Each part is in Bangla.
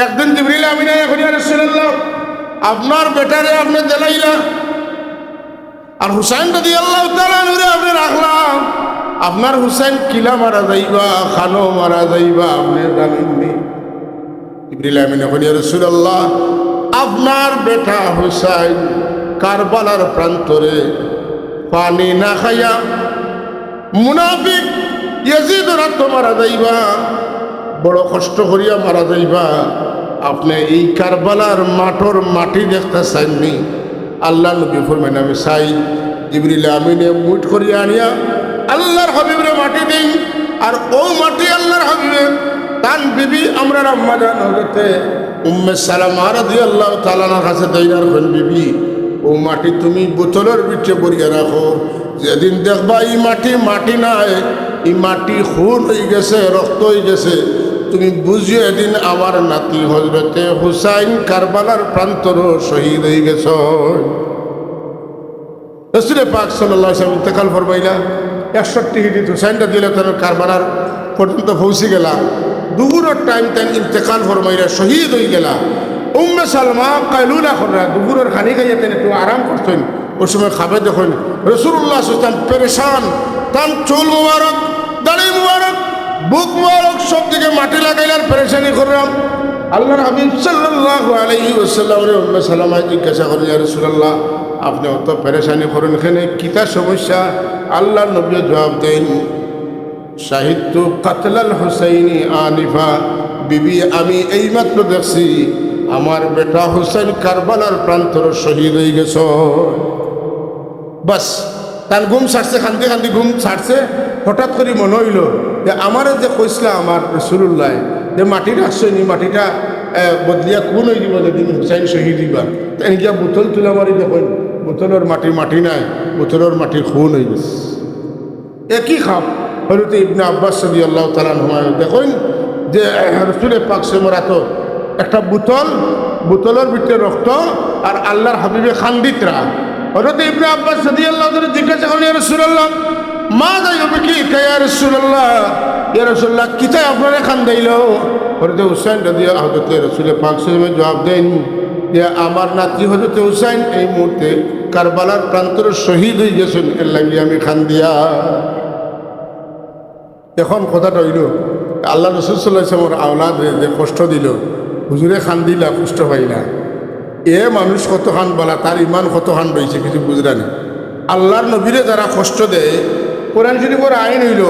একদিন জিবরিল আমিন এখন ইয়া রাসূলুল্লাহ আপনার বেটারে আপনি দেলাইলা আর হুসাইন রাদিয়াল্লাহু তাআলা আনহুরে আপনি রাখলাম, আপনার হুসাইন কিলা মারা যাইবা, খানো মারা যাইবা, আপনি জানেননি। জিবরিল আমিন এখন ইয়া রাসূলুল্লাহ আপনার বেটা হুসাইন কারবালার প্রান্তরে পানি না খাইয়া মুনাফিক ইয়াজিদ রাত মারা যাইবা, বড় কষ্ট করিয়া মারা যাইবা। আপনি এই কারবালার মাঠর মাটি দেখতে চাইননি? আল্লাহ নবী ফরমাইন আমি চাই। জিবরিল আমিনে মুঠ করিয়া আনিয়া আল্লাহর হাবিবের মাটি দিই, আর ও মাটি আল্লাহর হাবিবে তান বিবি আমরা আম্মা জান হযরতে উম্মে সালামা রাদিয়াল্লাহু তাআলা আনহার কাছে দেইনার কোন বিবি, ও মাটি তুমি বোতলের ভিতরে ভরিয়া রাখো, যেদিন দেখবা এই মাটি মাটি নাই, এই মাটি খুন হয়ে গেছে, রক্ত হয়ে গেছে, তুমি বুঝিয়ে এদিন আমার নাতি হযরতে হুসাইন কারবালার প্রান্তর শহীদ হয়ে গেছ। রাসূল পাক সাল্লাল্লাহু আলাইহি ওয়াসাল্লাম ইন্তেকাল ফরমাইলা 61 হিজরি হুসাইন রাদিয়াল্লাহু তাআলা কারবালার পর্যন্ত পৌঁছে গেলা। দুপুরের টাইম তাই ইন্তেকাল ফরমাইলা, শহীদ হয়ে গেলা। উম্মে সালমা কাইলুলা করা দুপুরের খানি খাইয়া তেন একটু আরাম করছেন। ওই সময় খাবে দেখুন রাসূলুল্লাহ সাল্লাল্লাহু আলাইহি ওয়াসাল্লাম পেরেশান, তার চুল মুবারক, দাড়ি মুবারক, বুক মুবারক সব দিকে মাটি লাগাইলার পেরেশানি করলাম। আল্লাহর হাবিব সাল্লাল্লাহু আলাইহি ওয়াসাল্লামের উম্মে সালামা জিজ্ঞাসা করেন ইয়া রাসূলুল্লাহ আপনি অত পেরেশানি করেন এখানে কিতা সমস্যা? আল্লাহ নবী জবাব দেন শাহিদতু কাতলাল হুসাইনি আনিফা, বিবি আমি এইমাত্র দেখছি আমার বেটা হুসাইন কারবালার প্রান্তর শহীদ হয়ে গেছ। বাস তার ঘুম ছাড়ছে, খান্দি খান্দি ঘুম ছাড়ছে। হঠাৎ করে মনে হইল যে আমার যে কইসলা আমার রাসূলুল্লাহ যে মাটি রাখছনি, মাটিটা বদলিয়া কোন হয়ে দিব যেদিন হুসাইন শহীদ দিবা, তাই গিয়া বোতল তুলা মারি দেখুন বোতলের মাটি মাটি নাই, বোতলের মাটি খুন হয়ে গেছে। একই খাপ হজরত ইবনে আব্বাস রাদিয়াল্লাহু তাআলা আনহু দেখুন যে রাসূল পাক সেমরা তো একটা বোতল, বোতলের ভিতরে রক্ত আর আল্লাহর হাবিবে খান্দিতরা। হযরত ইবনে আব্বাস রাদিয়াল্লাহু তাআলা জিজ্ঞাসা করলেন ইয়া রাসূলুল্লাহ মা যাইবে কি ইয়া রাসূলুল্লাহ, ইয়া রাসূলুল্লাহ কিতা আপনারে খান্দাইলো? হযরত হুসাইন রাদিয়াল্লাহু হযরত রাসূল পাক সাল্লাল্লাহু জবাব দেন যে আমার নাতি হযরত হুসাইন এই মুহূর্তে কারবালার প্রান্তরে শহীদ হয়ে গেছেন, এর লাগি আমি খান্দিয়া। এখন কথাটা হইল আল্লাহ রাসূল সাল্লাল্লাহু আলাইহি ওয়াসাল্লামের আওলাদ যে কষ্ট দিল, হুজুরে খান্দিলা কষ্ট পাইলা, এ মানুষ কত খান বলা, তার ইমান কত খান রয়েছে কিছু বুঝরা নেই। আল্লাহর নবীরে যারা কষ্ট দেয়, কোরআন শরীফের আইন হইল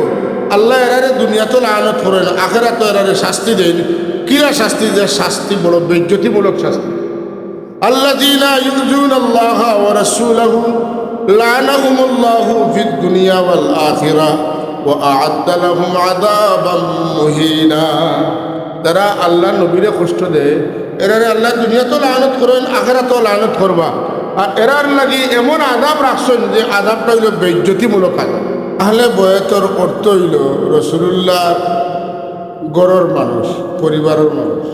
আল্লাহ এরারে দুনিয়াতে লানত করেন, আখিরাতে এরারে শাস্তি দেন। কিরা শাস্তি? যে শাস্তি বড় বেজ্জতিমূলক শাস্তি। আল্লাযীনা ইউযুনাল্লাহ ওয়া রাসূলাহু লানাহুমুল্লাহু ফিদ দুনিয়া ওয়াল আখিরাহ ওয়া আ'আদ্দা লাহুম আযাবাম মুহিনা। যারা আল্লাহ নবীরে কষ্ট দেয় এরারে আল্লাহ দুনিয়াতেও লানত করেন, আখিরাতেও লানত করবা। আর এরার লাগি এমন আযাব রাখছেন যে আযাবটা হইল বেজ্জতিমূলক আযাব। আহলে বয়াতের অর্থ হইল রাসূলুল্লাহ গড়ের মানুষ, পরিবারের মানুষ।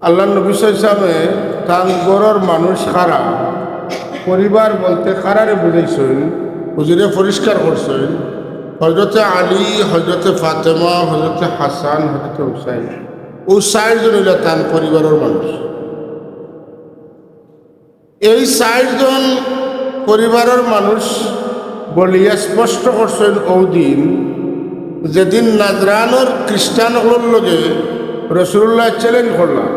আল্লাহ নবী সাল্লাল্লাহু আলাইহি ওয়াসাল্লাম তার গড়ের মানুষ খারা, পরিবার বলতে খারারে বুঝাইছেন, হুজুরে পরিষ্কার করছেন। হযরতে আলী, হযরতে ফাতেমা, হযরতে হাসান, হযরতে হুসাইন, ও ৬০ জন হইল তার পরিবারের মানুষ। এই ৬০ জন পরিবারের মানুষ বলিয়া স্পষ্ট করছেন ও দিন যেদিন নাজরানোর খ্রিস্টানগুলোর লগে রাসূলুল্লাহ চ্যালেঞ্জ করলাম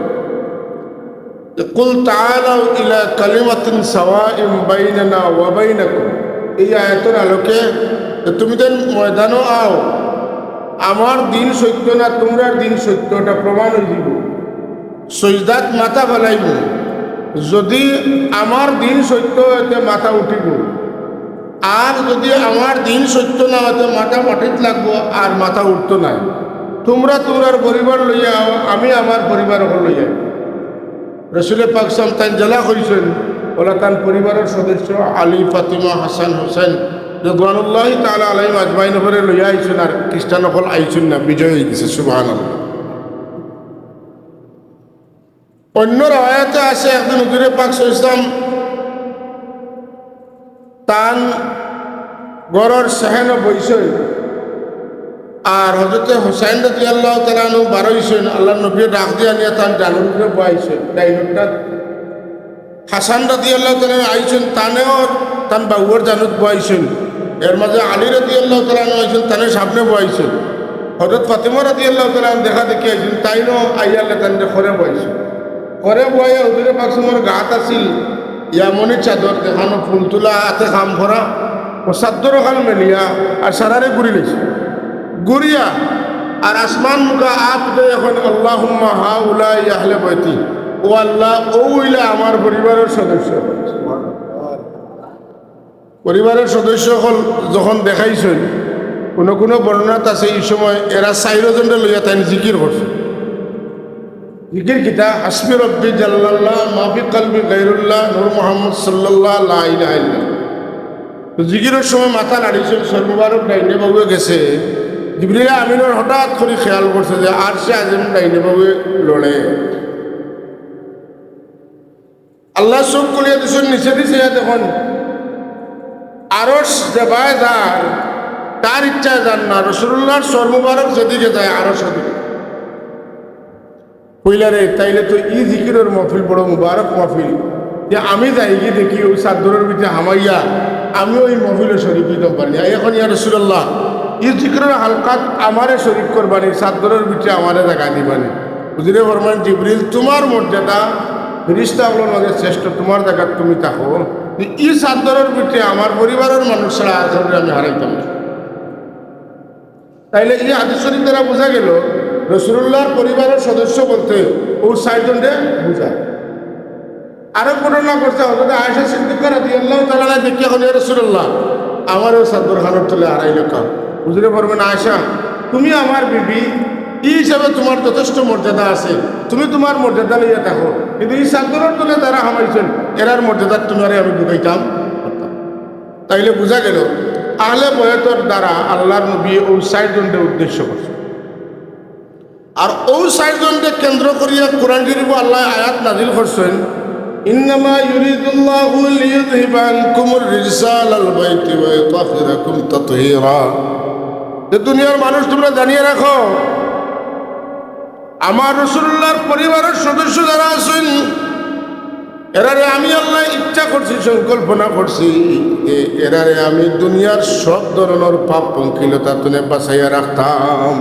কুল তাআলাউ ইলা কালিমাতিন সাওয়াইন বাইনানা ওয়া বাইনাকুম। এই আয়াতের আলোকে তুমি দেন ময়দানও আও, আমার দিন সত্য না তোমরার দিন সত্য, এটা প্রমাণ হয়ে যাব। সজদাত মাথা ফেলাইব, যদি আমার দিন সত্য এতে মাথা উঠিব, আর যদি আমার দিন সত্য না হতে মাথা মাটিত লাগবো আর মাথা উঠতো নাই। তোমরা তোমরার পরিবার লইয়া আও, আমি আমার পরিবার লইয়া। রাসূল পাক সাল্লাল্লাহু আলাইহি ওয়াসাল্লাম জেলা করেছেন ওলা তার পরিবারের সদস্য আলী, ফাতিমা, হাসান, হোসেন রিদওয়ানুল্লাহি তাআলা আলাইহিম আজমাইন করে লইয়া আইছেন, আর খ্রিস্টান সকল আইছেন না, বিজয় হয়ে গেছে। সুবহানাল্লাহ। অন্য রায়াতে আছে একদিন হুজুরে পাক সাল্লাল্লাহু আলাইহি ওয়াসাল্লাম তান গড়ের সেহেন বৈশই আর হজরতে হুসাইন রাদিয়াল্লাহু তাআলা আনহু বারোইছেন আল্লাহ নবী ডাক দিয়া নিয়ে তার জানুর উপরে বয়াইছেন ডাইনটা। হাসান রাদিয়াল্লাহু তাআলা আইছেন তানেও তান বাবুর জানুত বয়াইছেন। এর মাঝে আলী রাদিয়াল্লাহু তাআলা আনহু আইছেন তানের সামনে বয়াইছেন। হযরত ফাতিমা রাদিয়াল্লাহু তাআলা দেখা দেখি আইছেন তাইনও আইয়ালে তান করে বয়াইছেন। করে বয়া হুজুরে পাক সমর গাত আছিল ইয়ামনি চাদর দেখানো ফুল তোলা হাতে খাম করা ও চাদর খান মেলিয়া আর সারারে ঘুরি লেছে গুরিয়া আর আসমান মুখা আপদে এখন আল্লাহুম্মা হাউলাই আহলে বাইতি ও আল্লাহ ওইলা আমার পরিবারের সদস্য। পরিবারের সদস্য হল যখন দেখাইছেন কোনো কোনো বর্ণনাত আছে এই সময় এরা 4 জনরে লইয়া তাই জিকির করছে। জিকির কিতা হাসবি রব্বি জাল্লাল্লাহ মাফি কলবি গায়রুল্লাহ নূর মুহাম্মদ সাল্লাল্লাহ লা ইলাহা ইল্লাল্লাহ। জিকিরের সময় মাথা নাড়িয়েছেন সর্ববারক ডাইনে বাবুয়ে গেছে। জিবরিল আমিনের হঠাৎ করে খেয়াল করছে যে আরশে আযম ডাইনে বাবুয়ে লড়ে। আল্লাহ চোখ খুলিয়া দিছেন নিচে দিছে দেখুন আরশ যেবায় যার তার ইচ্ছায় যান না রাসূলুল্লাহর সর্ববারক যেদিকে যায় আরশ ওদিকে কইলারে তাইলে তো ই জিকিরের মাহফিল বড় মুবারক মাহফিল যে আমি যাই গিয়ে দেখি ওই চাদরের ভিতরে হামাইয়া আমিও ওই মাহফিলে শরীক দিতে পারি। এখন ইয়া রাসূলুল্লাহ ই জিকিরের হালকাত আমারে শরীক করবানি চাদরের ভিতরে আমারে জায়গা দিবানি। বুঝলে ফরমান জিবরিল তোমার মর্যাদা ফেরেশতাগুলোর মধ্যে শ্রেষ্ঠ, তোমার জায়গা তুমি থাকো। ই চাদরের ভিতরে আমার পরিবারের মানুষ ছাড়া আসলে আমি হারাইতাম না। তাইলে এই হাদিস শরীফ দ্বারা বোঝা গেল রাসূলুল্লাহর পরিবারের সদস্য বলতে ও 4 জনকে বোঝায়। আরো ঘটনা করছে হযরত আয়েশা সিদ্দিকা রাদিয়াল্লাহু তাআলা দেখি এখন ইয়া রাসূলুল্লাহ আমারও চাদর খানোর তলে হারাইল কাম। বুঝলে পারবেন আয়েশা তুমি আমার বিবি এই হিসাবে তোমার যথেষ্ট মর্যাদা আছে, তুমি তোমার মর্যাদা লইয়া দেখো, কিন্তু এই চাদরের তলে যারা হামাইছেন এরার মর্যাদা তোমারে আমি ঢুকাইতাম। তাইলে বোঝা গেল আহলে বয়তর দ্বারা আল্লাহর নবী ওই 4 জনকে উদ্দেশ্য করছে। আর ওই 4 জনকে কেন্দ্র করিয়া কোরআন শরীফ আল্লাহ আয়াত নাজিল করছেন ইন্নামা ইউরিদুল্লাহু লিইয়ুযহিবা আনকুমুর রিজসা আলাল বাইতি ওয়া ইউতাহহিরাকুম তাতহীরা। যে দুনিয়ার মানুষ তোমরা জানিয়ে রাখো আমার রাসূলুল্লাহর পরিবারের সদস্য যারা আছেন এরারে আমি আল্লাহ ইচ্ছা করছি সংকল্পনা করছি এরারে আমি দুনিয়ার সব ধরনের পাপ পঙ্কিলতা তুলে বাঁচাইয়া রাখতাম।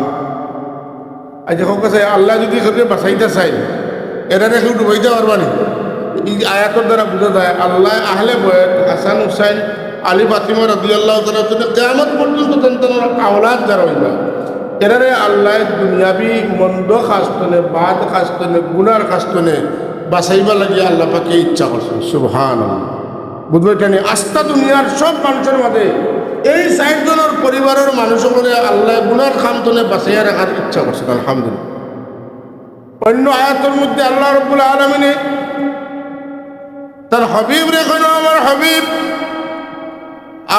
আজ দেখো কাছে আল্লাহ যদি কাউকে বাঁচাইতে চাই এরারে কেউ ডুবাইতে পারবানি। এই আয়াতের দ্বারা বোঝা যায় আল্লাহ আহলে বয়ত হাসান হুসাইন আলী ফাতিমা রাদিয়াল্লাহু তাআলা কিয়ামত পর্যন্ত তেনতেনের আওলাদ যারা হইবা এরারে আল্লাহ দুনিয়াবি মন্দ খাস্তনে বাদ খাস্তনে গুনার খাস্তনে বাঁচাইবা লাগিয়ে আল্লাহ পাকে ইচ্ছা করছেন। সুবহানাল্লাহ। বুঝবে কেন আস্থা দুনিয়ার সব মানুষের মধ্যে এই 4 জনের পরিবারের মানুষগুলো আল্লাহ গুনার খামতনে বাঁচাইয়া রাখার ইচ্ছা করছেন। আলহামদুলিল্লাহ। অন্য আয়াতের মধ্যে আল্লাহ রাব্বুল আলামিন তার হাবিব রেখেন আমার হাবিব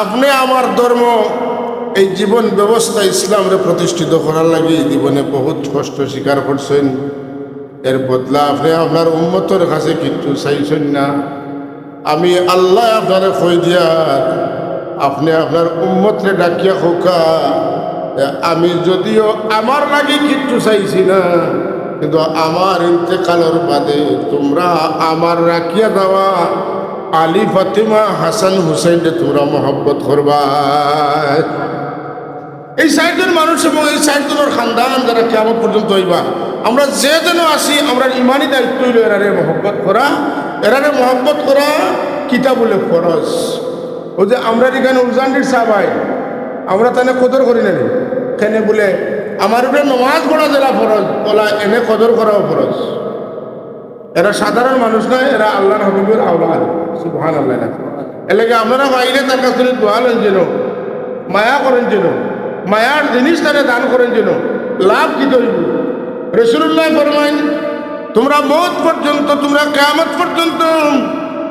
আপনি আমার ধর্ম এই জীবন ব্যবস্থা ইসলামরে প্রতিষ্ঠিত করার লাগে জীবনে বহুত কষ্ট স্বীকার করছেন। এর বদলা আপনি আপনার উম্মতের কাছে কিচ্ছু চাইছেন না। আমি আল্লাহ আপনারে কই দিয়া আপনি আপনার উম্মতরে ডাকিয়া খোকা আমি যদিও আমার লাগে কিচ্ছু চাইছি না, কিন্তু আমার ইন্তেকালের বাদে তোমরা আমার রাখিয়া দেওয়া আলী ফাতিমা হাসান হুসাইনকে তোমরা মহব্বত করবা। এই 4 জন মানুষ এবং এই 4 জনের খানদান যারা কিয়ামত পর্যন্ত হইবা আমরা যে যেন আসি আমরা ইমানি দায়িত্ব হইল এরারে মহব্বত করা। এরারে মহব্বত করা কিতা বলে ফরজ। ও যে আমরা এখানে উজানডির সাহাবাই আমরা তানে কদর করি না কেন বলে আমার উপরে নমাজ পড়া যারা ফরজ বলা এনে কদর করাও ফরজ। এরা সাধারণ মানুষ নয়, এরা আল্লাহর হাবিবের আওলাদ। সুবহানাল্লাহ। এলাকা আপনারা বাইরে তার কাছ থেকে দোয়া লেন যেন, মায়া করেন যেন, মায়ার জিনিস তারা দান করেন যেন লাভ কি হইব। রাসূলুল্লাহ ফরমাইন তোমরা মওত পর্যন্ত তোমরা কিয়ামত পর্যন্ত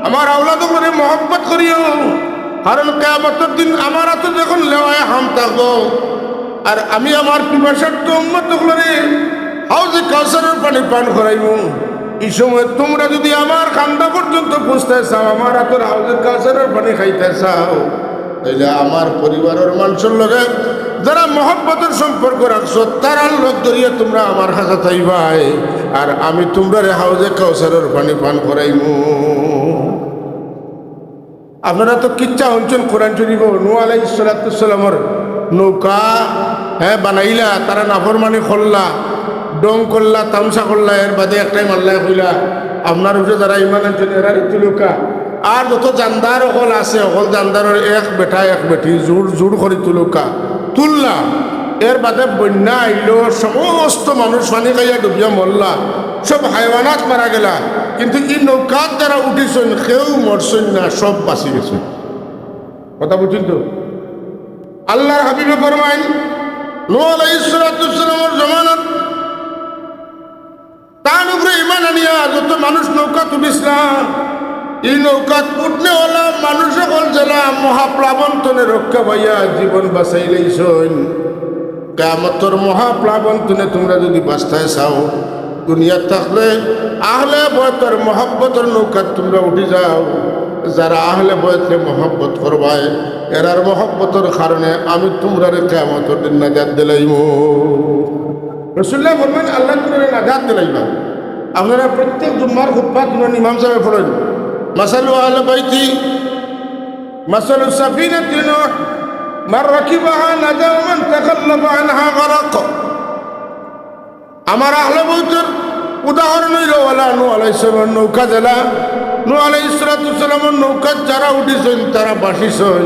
আমার আওলাদগুলোরে মহব্বত করিও, কারণ কিয়ামতের দিন আমার হাতে যখন লেওয়ায় হাম থাকবো আর আমি আমার পিপাসার্থ উম্মতগুলোরে হাউজে কাউসারের পানি পান করাইব। এই সময় তোমরা যদি আমার খান্দা পর্যন্ত পৌঁছতে চাও, আমার হাতের হাউজের কাউসারের পানি খাইতে চাও, তাইলে আমার পরিবারের মানুষের লগে যারা মহব্বতের সম্পর্ক রাখছো তারা লোক ধরিয়ে তোমরা আমার হাজা থাইবাই, আর আমি তোমরা হাউজে কাউসারের পানি পান করাইমু। আপনারা তো কিচ্ছা শুনছেন কোরআন শরীফ, নূহ আলাইহিস সালামের নৌকা বানাইলা, তারা নাফরমানি করলা, ডং করলা, তামসা করলা, এর বাদে একটাই মাল্লায় কইলা আপনার উপরে যারা ইমান আনছেন এরারই তুলুকা। আর যত জানদার অকল আছে অকল জানদারের এক বেটা এক বেটি জোর জোর করে তুলুকা তুললা। এর বাদে বন্যা আইল, সমস্ত মানুষ পানি খাইয়া ডুবিয়া মরলা, সব হাইওয়ানাত মারা গেলা, কিন্তু এই নৌকাত যারা উঠিছেন কেউ মরছেন না, সব বাঁচি গেছে। কথা বুঝছেন তো? আল্লাহর হাবিবে ফরমাইন নূহ আলাইহিস সালামের জমানাত তার উপরে ইমান আনিয়া যত মানুষ নৌকা তুলিছিলাম, এই নৌকা উঠনেওয়ালা মানুষ সকল জেলা মহাপ্লাবন্তনে রক্ষা পাইয়া জীবন বাঁচাইলেইছেন। কিয়ামতের মহাপ্লাবন্তনে তোমরা যদি বাঁচতে চাও, দুনিয়া থাকলে আহলে বয়তের মহব্বতের নৌকা তোমরা উঠে যাও। যারা আহলে বয়তে মহব্বত করবায় এরার মহব্বতের কারণে আমি তোমরা কিয়ামতের দিন নাজাত দিলাইমু। রাসূলুল্লাহ ফরমান আল্লাহ তোমরা নাজাত দিলাইবা। আপনারা প্রত্যেক জুম্মার খুতবা তোমরা ইমাম সাহেব পড়েন, মাসালু আহলে বাইতি মাসালু সাফিনাতি নূহ মান রাকিবাহা নাজা ওয়া মান তাকাল্লাফা আনহা গরাক। আমার আহলে বৈতের উদাহরণ হইল ওয়ালা নূহ আলাইহিস সালামের নৌকা জেলা। নূহ আলাইহিস সালামের নৌকা যারা উঠিছেন তারা বাসিছেন,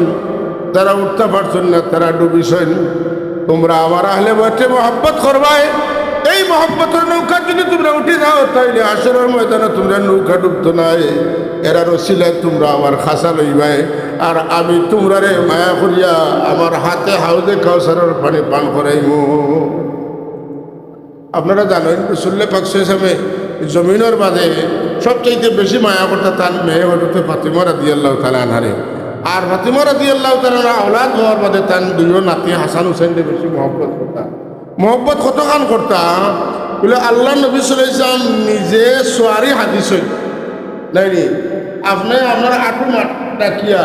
যারা উঠতে পারছেন না তারা ডুবিছেন। তোমরা আমার আহলে বৈতে মহব্বত করবাই, এই মহব্বতের নৌকা যদি তোমরা উঠে যাও তাইলে হাসরের ময়দানে তোমরা নৌকা ডুবতো নাই। এরার ওসিলায় তোমরা আমার খাসা লইবাই, আর আমি তোমরা রে মায়া করিয়া আমার হাতে হাউজে কাউসারের পানি পান করাইমু। আপনারা জানেন রাসূলুল্লাহ পাক সাল্লাল্লাহু আলাইহি ওয়াসাল্লাম জমিনের বাদে সবচাইতে বেশি মায়া করতে তার মেয়ে হজরত ফাতিমা রাদিয়াল্লাহু তাআলা আনহারে। আর ফাতিমা রাদিয়াল্লাহু তাআলা আওলাদ হওয়ার বাদে তার দুইজন নাতি হাসান হুসাইনকে বেশি মহব্বত করতাম। মহব্বত কতখান করতাম বলে আল্লাহ নবী সাল্লাল্লাহু আলাইহি ওয়াসাল্লাম নিজে সোয়ারি হাদিস নাইনি, আপনি আপনার আঁটু মাঠ ডাকিয়া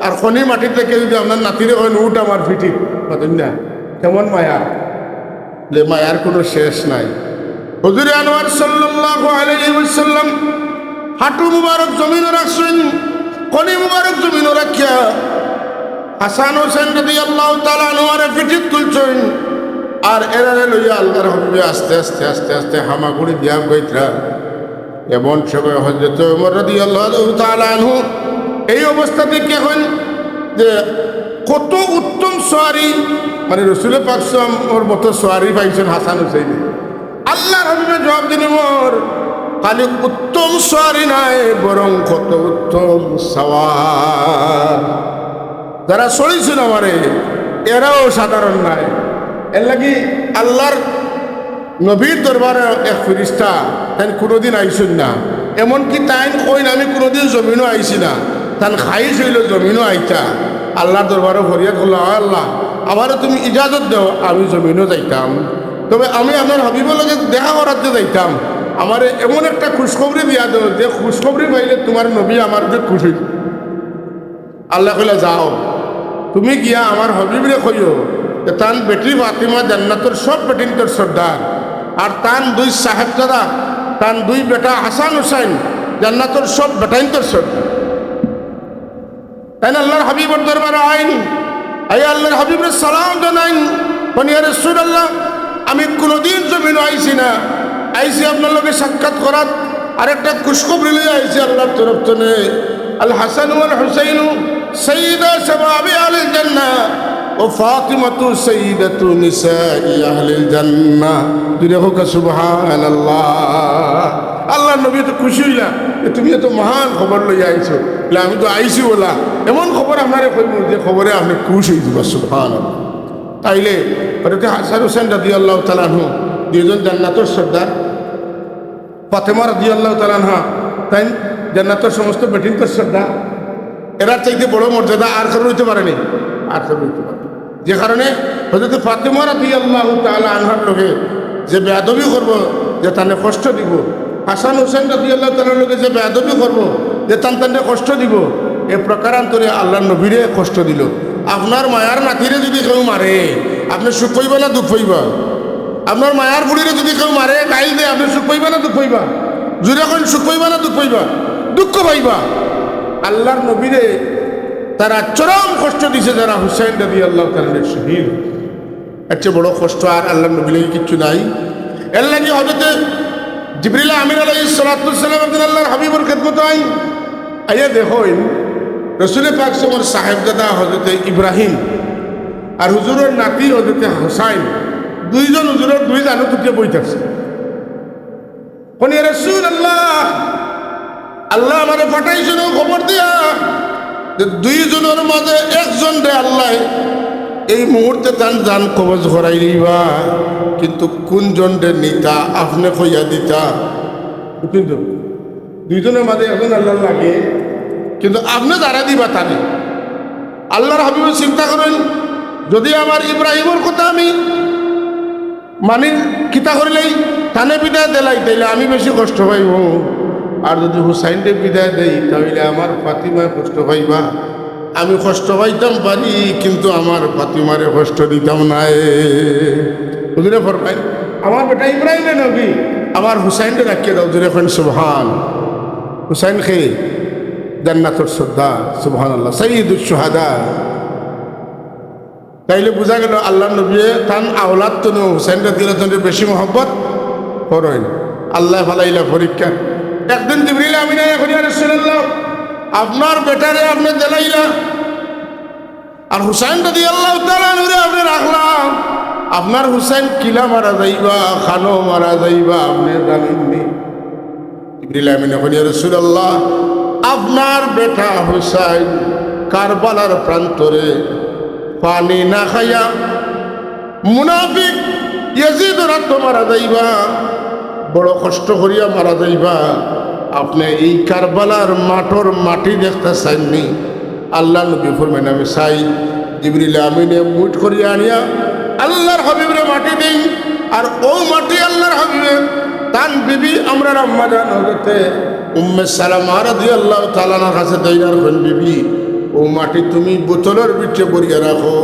আর খনি মাটি থেকে যদি আপনার নাতিরে হয় উঠ আমার ফিটি পাতেন না, কেমন মায়া, যে মায়ার কোনো শেষ নাই। হুজুরে আনোয়ার সাল্লাল্লাহু আলাইহি ওয়াসাল্লাম হাঁটু মুবারক জমিনে রাখছেন, খনি মুবারক জমিনে রাখিয়া হাসান হোসেন রাদিয়াল্লাহু তাআলা আনহুরে ফিটি তুলছেন। আর এরারে লইয়া আল্লাহর হাবিবে আস্তে আস্তে আস্তে আস্তে হামাগুড়ি দিয়া গইত্রা। এমন সময় হযরত ওমর রাদিয়াল্লাহু তাআলা আনহু এই অবস্থা দেখে এখন যে কত উত্তম সোয়ারি, মানে রাসূল পাক সাল্লাল্লাহু মতো সোয়ারি পাইছেন হাসান হুসাইন। আল্লাহর হাবিবে জবাব দিলেন ওমর, খালি উত্তম সোয়ারি নাই বরং কত উত্তম সওয়ার যারা চড়িছিল আমারে এরাও সাধারণ নাই। এর লাগি আল্লাহর নবীর দরবারে এক ফেরেশতা তাই কোনোদিন আইসুন না, এমনকি তাই কইন আমি কোনোদিন জমিনও আইছি না, তান খাইছ হইল জমিনও আইতা। আল্লাহর দরবারে ফরিয়াদ করলাম, আল্লাহ আমারও তুমি ইজাজত দাও আমি জমিনও যাইতাম, তবে আমি আমার হাবিবের লগে দেখা করাতে যাইতাম, আমার এমন একটা খুশখবরি দিয়া দাও যে খুশখবরি পাইলে তোমার নবী আমার যে খুশি। আল্লাহ কইলা যাও তুমি গিয়া আমার হাবিবরে কইও তান বেটি ফাতিমা জান্নাতের সব বেটিন তোর সর্দার, আর তান দুই সাহেবজাদা তান দুই বেটা হাসান হুসাইন জান্নাতের সব বেটাইন তোর সর্দার। তাই আল্লাহর হাবিবের দরবারে আইন, আই আল্লাহর হাবিবের সালাম জানাইন, ইয়া রাসূলুল্লাহ আমি কোনোদিন জমিনে আইছি না, আইছি আপনার লগে সাক্ষাৎ করাত, আর একটা খুশখবরি লইয়া আইছি আল্লাহর তরফ থেকে। আল হাসান ওয়াল হুসাইন সাইয়্যিদা শাবাবি আহলিল জান্নাহ ও ফাতিমাতু সাইয়্যিদাতু নিসাই আহলিল জান্নাহ। দুই হোক সুবহানাল্লাহ। আল্লাহ নবী তো খুশি হইলা তুমি এত মহান খবর লইয়া আইছো, আমি তো আইছি বলা এমন খবর আপনারে কইব যে খবরে আপনি খুশি হয়ে যাবা সুবহানাল্লাহ। তাইলে হাসান হুসাইন রাদিয়াল্লাহু তাআলা আনহু দুইজন জান্নাতের সর্দার, ফাতেমা রাদিয়াল্লাহু তাআলা আনহা তাই জান্নাতের সমস্ত বেটিনদের সর্দার। এরা চাইতে বড় মর্যাদা আর কারো হইতে পারেনি, আর কারো হইতে পারে, যে কারণে হযরত ফাতেমা রাদিয়াল্লাহু তাআলা আনহার লগে যে বেয়াদবি করব যে তানে কষ্ট দিব, হাসান হুসাইন রাদিয়াল্লাহু তাআলার লগে যে বেয়াদবি করব যে তানে কষ্ট দিব, এ প্রকারান্তরে আল্লাহর নবীরে কষ্ট দিল। আপনার মায়ার নাতিরে যদি কেউ মারে আপনি সুখ পাইবা না দুঃখ পাইবা? আপনার মায়ার বুড়িরে যদি কেউ মারে গাইল দেয়, আপনি সুখ পাইবা না দুঃখ পাইবা? জুড়ে এখন সুখ পাইবা না দুঃখ পাইবা? দুঃখ পাইবা। আল্লাহর নবীরে তারা চরম কষ্ট দিছে, যারা হুসাইন রাদিয়াল্লাহু তাআলার শহীদ। এর চেয়ে বড় কষ্ট আর আল্লাহর নবীরে কিচ্ছু নাই। এর লাগি হযরত জিবরিল আমিন আলাইহিস সালাতু ওয়াস সালাম আল্লাহর হাবিবের খেদমত আইন আইয়া দেখুন রাসূল পাক সাল্লাল্লাহু আলাইহি সাহেবজাদা হযরত ইব্রাহিম আর হুজুরের নাতি হযরত হুসাইন, দুইজন হুজুরের দুই জানো তুকে বই থাকছে। কোন ইয়া রাসূলুল্লাহ, আল্লাহ আমারে পাঠাইছেন খবর দিয়া যে দুইজনের মাঝে একজন রে আল্লাহ এই মুহূর্তে তান জান কবজ করাই দিবা, কিন্তু কোনজন রে নিতা আপনি কইয়া দিতা। কিন্তু দুইজনের মাঝে একজন আল্লাহ লাগে, কিন্তু আপনি যারা দিবা তানে। আল্লাহর হাবিব চিন্তা করেন, যদি আমার ইব্রাহিমের কথা আমি মানি কিতা করিলেই তানে বিদায় দিলাই, তাইলে আমি বেশি কষ্ট পাইব। আর যদি হুসাইনকে বিদায় দেই তাহলে আমার ফাতিমায় কষ্ট পাইবা। আমি কষ্ট পাইতাম পারি, কিন্তু আমার ফাতিমারে কষ্ট দিতাম না। বুঝলে ফরমাই, আমার বেটা ইব্রাহিমে নবী, আমার হুসাইনকে রাখিয়ে দাও। জুড়ে এখন সুবহান। হুসাইন খে জান্নাতুর সর্দার, সুবহানাল্লাহ, সাইয়্যিদুশ শুহাদা। তাইলে বোঝা গেল আল্লাহ নবী তান আওলাদ তো হুসাইনরা দিলে বেশি মহব্বত করেন। আল্লাহ ফালাইলা পরীক্ষা। একদিন জিবরিল আমিন এখন ইয়া রাসূলুল্লাহ, আপনার বেটারে আপনি দিলাইলা আর হুসাইন রাদিয়াল্লাহু তাআলা নূরে আপনি রাখলাম। আপনার হুসাইন কিলা মারা যাইবা, খানো মারা যাইবা, আপনি জানেননি। জিবরিল আমিন এখন ইয়া রাসূলুল্লাহ, আপনার বেটা হুসাইন কারবালার প্রান্তরে পানি না খাইয়া মুনাফিক ইয়াজিদ রাত মারা যাইবা, বড় কষ্ট করিয়া মারা যাইবা। আপনি এই কারবালার মাঠর মাটি দেখতে চাইননি? আল্লাহ নবী ফরমাইন আমি চাই। জিবরিল আমিনে মুঠ করিয়া আনিয়া আল্লাহর হাবিবের মাটি দেই, আর ও মাটি আল্লাহর হাবিবে তান বিবি আমরা আম্মা জান হযরতে উম্মে সালামা রাদিয়াল্লাহু তাআলার কাছে দেইনার কোন বিবি, ও মাটি তুমি বোতলের ভিতরে ভরিয়া রাখো।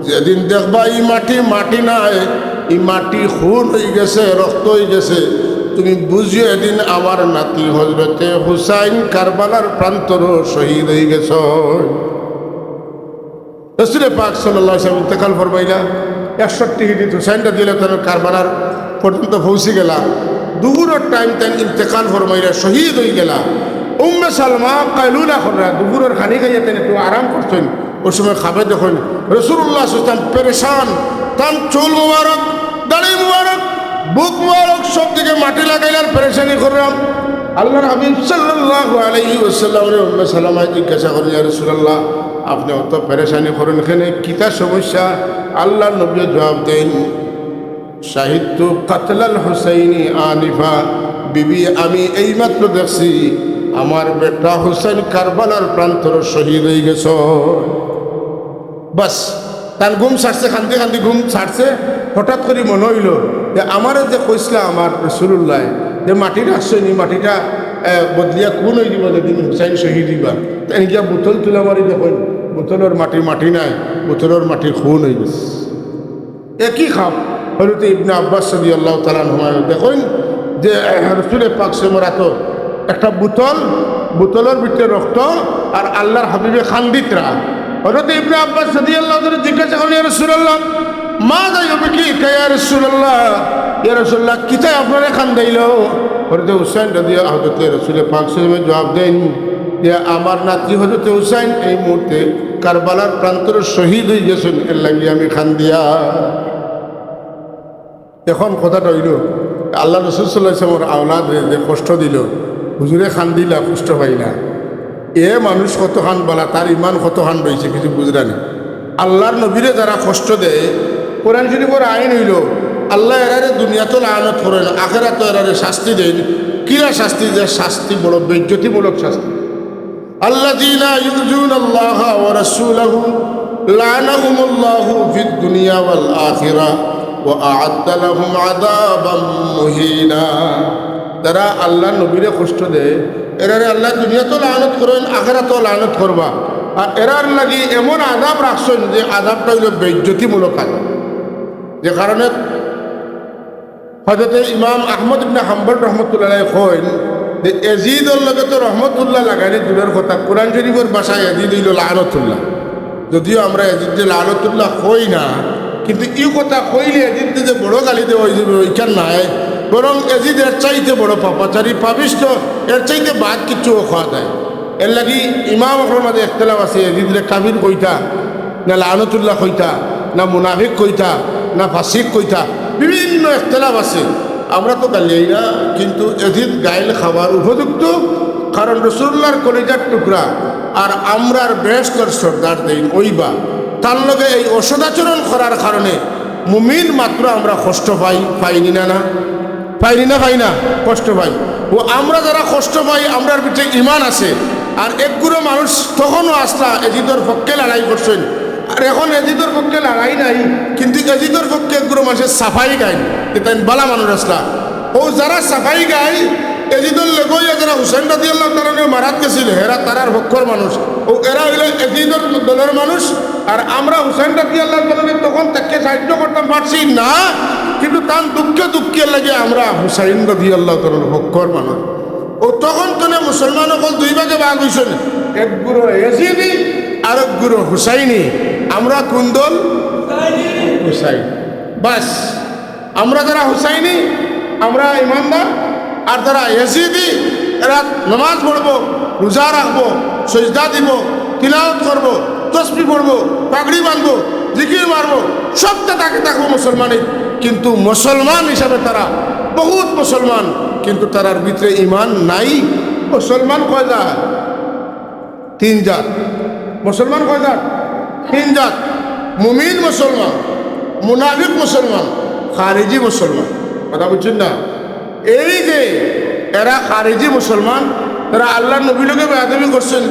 যেদিন দেখবা এই মাটি মাটি নাই, এই মাটি খুন হয়ে গেছে, রক্ত হয়ে গেছে, তুমি বুঝিও এদিন আমার নাতি হযরতে হুসাইন কারবালার প্রান্তর শহীদ হয়ে গেছ। রাসূল পাক সাল্লাল্লাহু আলাইহি ওয়াসাল্লাম ইন্তেকাল ফরমাইলা। 61 হিজরি হুসাইনটা দিলে তার কারবালার পর্যন্ত পৌঁছে গেলা। দুপুরের টাইম তাই ইন্তেকাল ফরমাইলা, শহীদ হয়ে গেলা। উম্মে সালমা কাইলুলা করা দুপুরের খানি খাইয়া তেন একটু আরাম করছেন। ওই সময় খাবে দেখুন রাসূলুল্লাহ সাল্লাল্লাহু আলাইহি ওয়াসাল্লাম পেরেশান, তার চুল মুবারক, দাড়ি মুবারক, বুক মুবারক সব দিকে মাটি লাগাইলার পেরেশানি করলাম। আল্লাহর হাবিব সাল্লাল্লাহু আলাইহি ওয়াসাল্লামের উম্মে সালামা জিজ্ঞাসা করেন, ইয়া রাসূলুল্লাহ আপনি অত পেরেশানি করেন এখানে কিতা সমস্যা? আল্লাহর নবী জবাব দেন, শাহিদতু কাতলাল হুসাইনি আনিফা, বিবি আমি এইমাত্র দেখছি আমার বেটা হুসাইন কারবালার প্রান্তর শহীদ হয়ে গেছ। বাস তার ঘুম ছাড়ছে, খান্দি খান্দি ঘুম ছাড়ছে। হঠাৎ করে মনে হইল যে আমার যে কইসলা আমার রাসূলুল্লাহ যে মাটিটা আসছেনি, মাটিটা বদলিয়া কোন হয়ে দিব যেদিন হুসাইন শহীদ দিবা। তাই গিয়া বোতল তুলা মারি দেখুন, বোতলের মাটি মাটি নাই, বোতলের মাটি খুন হয়ে গেছে। একই খাপ হজরত ইবনে আব্বাস রাদিয়াল্লাহু তাআলা আনহুমা দেখুন যে রাসূল পাক সাল্লাল্লাহু আলাইহি একটা বোতল, বোতলের ভিতরে রক্ত, আর আল্লাহর হাবিবে খান্দিতরা। হযরত ইবনে আব্বাস রাদিয়াল্লাহু তাআলা জিজ্ঞাসা করলেন, ইয়া রাসূলুল্লাহ মা যায়ুবকি ইয়া রাসূলুল্লাহ, ইয়া রাসূলুল্লাহ কিতায় আপনারে খান্দাইলো? হযরত হুসাইন রাদিয়াল্লাহু হযরত রাসূল পাক সাল্লাল্লাহু আলাইহি জবাব দেন যে আমার নাতি হযরত হুসাইন এই মুহূর্তে কারবালার প্রান্তরে শহীদ হয়ে গেছেন, এর লাগি আমি খান্দিয়া। এখন কথাটা হইল আল্লাহ রাসূল সাল্লাল্লাহু আলাইহি ওয়াসাল্লামের আওলাদ যে কষ্ট দিল, হুজুরে খান্দিলা কষ্ট পাইলা। এ মানুষ কত খান বলা, তার ইমান কত খান রয়েছে কিছু বুঝরানি। আল্লাহর নবীরে যারা কষ্ট দেয়, কোরআন শরীফের আইন হইল আল্লাহ এরারে দুনিয়াতে লানত করেন, আখিরাতে এরারে শাস্তি দেন। কিরা শাস্তি? যে শাস্তি বড় বেজ্জতিমূলক শাস্তি। আল্লাযীনা ইউযুনাল্লাহা ওয়া রাসূলাহু লা'নাহুমুল্লাহু ফিদ দুনিয়া ওয়াল আখিরাহ ওয়া আ'আদ্দা লাহুম আযাবাম মুহিনা। যারা আল্লাহ নবীরে কষ্ট দেয়, এরারে আল্লাহ দুনিয়াতেও লানত করেন, আখিরাতেও লানত করবা। আর এরার লাগি এমন আযাব রাখছেন যে আযাবটা হইল বেজ্জতিমূলক আযাব। যে কারণে হযরতে ইমাম আহমদ ইবনে হাম্বল রহমতুল্লাহ কইন যে এজিদর লগে তো রহমতুল্লাহ লাগানি দূরের কথা, কোরআন শরীফের ভাষায় এজিদ হইল লানতুল্লাহ। যদিও আমরা এজিদ যে লানতুল্লাহ কই না, কিন্তু এই কথা কইলে এজিদ যে বড় গালি দেওয়া হয়ে যাবে ওইখান নাই, বরং এজিদ এর চাইতে বড় পাপাচারী পাপিষ্ট, এর চাইতে বাদ কিচ্ছু খাওয়া যায়। এর লাগি ইমাম অকলের মাঝে একতলাফ আছে, এজিদরে কাবির কইতা না লানতুল্লাহ কইতা না মুনাফিক কইতা না ফাসিক কইতা, বিভিন্ন একতলাফ আছে। আমরা তো গালিয়াই না, কিন্তু এজিদ গাইল খাবার উপযুক্ত, কারণ রসুল্লাহর কলিজার টুকরা আর আমরার বেহেশতর সর্দার দেই ওইবা তার লগে এই অসদাচরণ করার কারণে মুমিন মাত্র আমরা কষ্ট পাইনি না পাই না কষ্ট পাই। ও আমরা যারা কষ্ট পাই আমরার ভিতরে ইমান আছে। আর একগুলো মানুষ তখনও আসলা এজিদর পক্ষে লড়াই করছেন, আর এখন এজিদর পক্ষে লড়াই নাই, কিন্তু এজিদর পক্ষে একগুলো মানুষের সাফাই গায়, তাই বালা মানুষ আসলা। ও যারা সাফাই গায় এজিদর লেগইয়া যারা হুসেন রাদিয়াল্লাহু তাআলা মারাত গেছিল, এরা তারার পক্ষের মানুষ, ও এরা হইল এজিদর দলের মানুষ। আর আমরা হুসেন রাদিয়াল্লাহু তাআলা তখন তাকে সাহায্য করতাম পারছি না, কিন্তু তার দুঃখে লাগে আমরা হুসাইন রাদিয়াল্লাহু তাআলার পক্ষের মানুষ। ও তখন তো মুসলমান সকল দুই ভাগে ভাগ হয়েছেন, এক গুরু এজিদি আর এক গুরু হুসাইনি। আমরা কোন দল? হুসাইন। বাস আমরা যারা হুসাইনি আমরা ইমানদার, আর যারা এজিদি এরা নামাজ পড়বো, রোজা রাখবো, সজদা দিব, তিলাওয়াত করবো, তসবিহ পড়বো, পাগড়ি বাঁধবো, জিকির মারবো, সবটা তাকে থাকবো মুসলমানই। কিন্তু মুসলমান হিসাবে তারা বহুত মুসলমান, কিন্তু তারার ভিতরে ইমান নাই। মুসলমান কয় জাত? তিন জাত। মুসলমান কয় জাত? তিন জাত। মুমিন মুসলমান, মুনাফিক মুসলমান, খারিজি মুসলমান। কথা বুঝছেন না? এই যে এরা খারিজি মুসলমান, এরা আল্লাহর নবীর লোকে বেয়াদবি করছেন,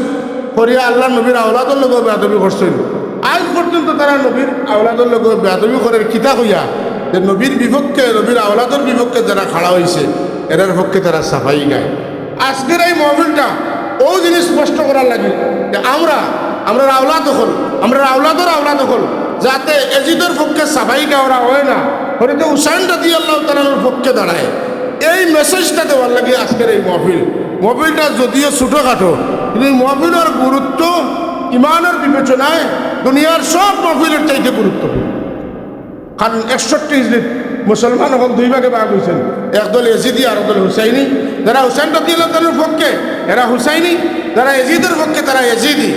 করিয়া আল্লাহর নবীর আওলাদের লোকে বেয়াদবি করছেন। আজ পর্যন্ত তারা নবীর আওলাদের লোকে বেয়াদবি করে কিতা হইয়া যে নবীর বিপক্ষে, নবীর আওলাদের বিপক্ষে যারা খাড়া হয়েছে এরার পক্ষে তারা সাফাই গায়। আজকের এই মহফিলটা ও জিনিস স্পষ্ট করার লাগে যে আমরা আওলাদ হল, আমরা আওলাদের আওলাদ হল, যাতে এজিদের পক্ষে সাফাই গাওয়া হয় না, হয়তো হুসাইন রাদিয়াল্লাহু তাআলার পক্ষে দাঁড়ায়। এই মেসেজটা দেওয়ার লাগে আজকের এই মহফিলটা যদিও ছোটোখাটো, কিন্তু এই মহফিলের গুরুত্ব ইমানের বিবেচনায় দুনিয়ার সব মহফিলের চাইতে গুরুত্বপূর্ণ। কারণ 61 হিজরিত মুসলমান এখন দুই ভাগে ভাগ হয়েছেন, একদল এজিদি আর একদল হুসাইনি। যারা হুসাইন রাদিয়াল্লাহু তাআলার পক্ষে এরা হুসাইনি, যারা এজিদের পক্ষে তারা এজিদি।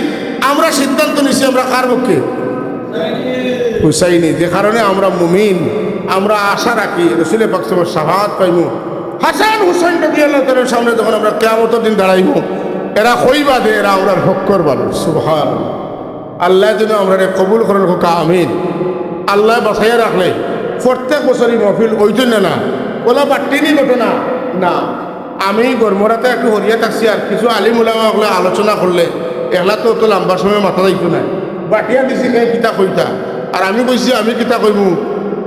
আমরা সিদ্ধান্ত নিছি আমরা কার পক্ষে? হুসাইনি। যে কারণে আমরা মুমিন, আমরা আশা রাখি রাসূল পাক সাল্লাল্লাহু আলাইহি ওয়াসাল্লাম শাহাদাত পাইমু। হাসান হুসাইন রাদিয়াল্লাহু তাআলার সামনে যখন আমরা কিয়ামতের দিন দাঁড়াইব, এরা কইবা যে এরা আমরার পক্ষের মানুষ। সুবহানাল্লাহ। আল্লাহ যেন আমরা কবুল করেন, হোক আমিন। আল্লাহ বাঁচাইয়া রাখলে প্রত্যেক বছরই মহফিল ওইতো না ওলা বাট্টিনি ঘটনা না। আমি গরমরাতে একটু হরিয়া থাকছি, আর কিছু আলিম উলামা হলে আলোচনা করলে এগুলা তো অত লম্বা সময় মাথা যাইতো না, বাটিয়া দিছি কিতা কইতা, আর আমি কইছি আমি কিতা কইমু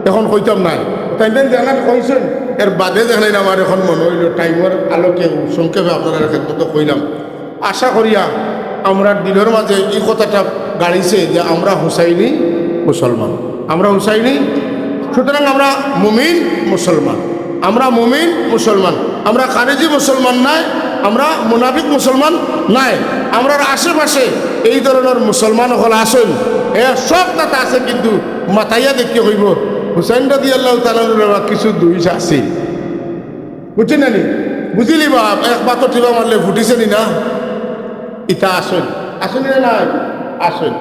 এখন কইতাম নাই। তাই জানাত কইছেন এর বাদে জানাই না, আমার এখন মনে হইল টাইমের আলোকে সংক্ষেপে আপনারা ক্ষেত্রে কইলাম। আশা করিয়া আমরা দিনের মাঝে এই কথাটা গাড়িছে যে আমরা হুসাইনি মুসলমান, আমরা হুসাইনি। সুতরাং আমরা মুমিন মুসলমান, আমরা মুমিন মুসলমান, আমরা খারিজি মুসলমান নাই, আমরা মুনাফিক মুসলমান নাই। আমরা আশেপাশে এই ধরনের মুসলমান হল আসেন, এর সব তাতে আছে, কিন্তু মাথাইয়া দেখতে হইব হুসাইন রাদিয়াল্লাহু তাআলা কিছু দুইশ আছে। বুঝছেন না? বুঝিলি বা এক বাতো টিবা মারলে ফুটিছে নি না? ইটা আসেন, আসেন না? আসেন।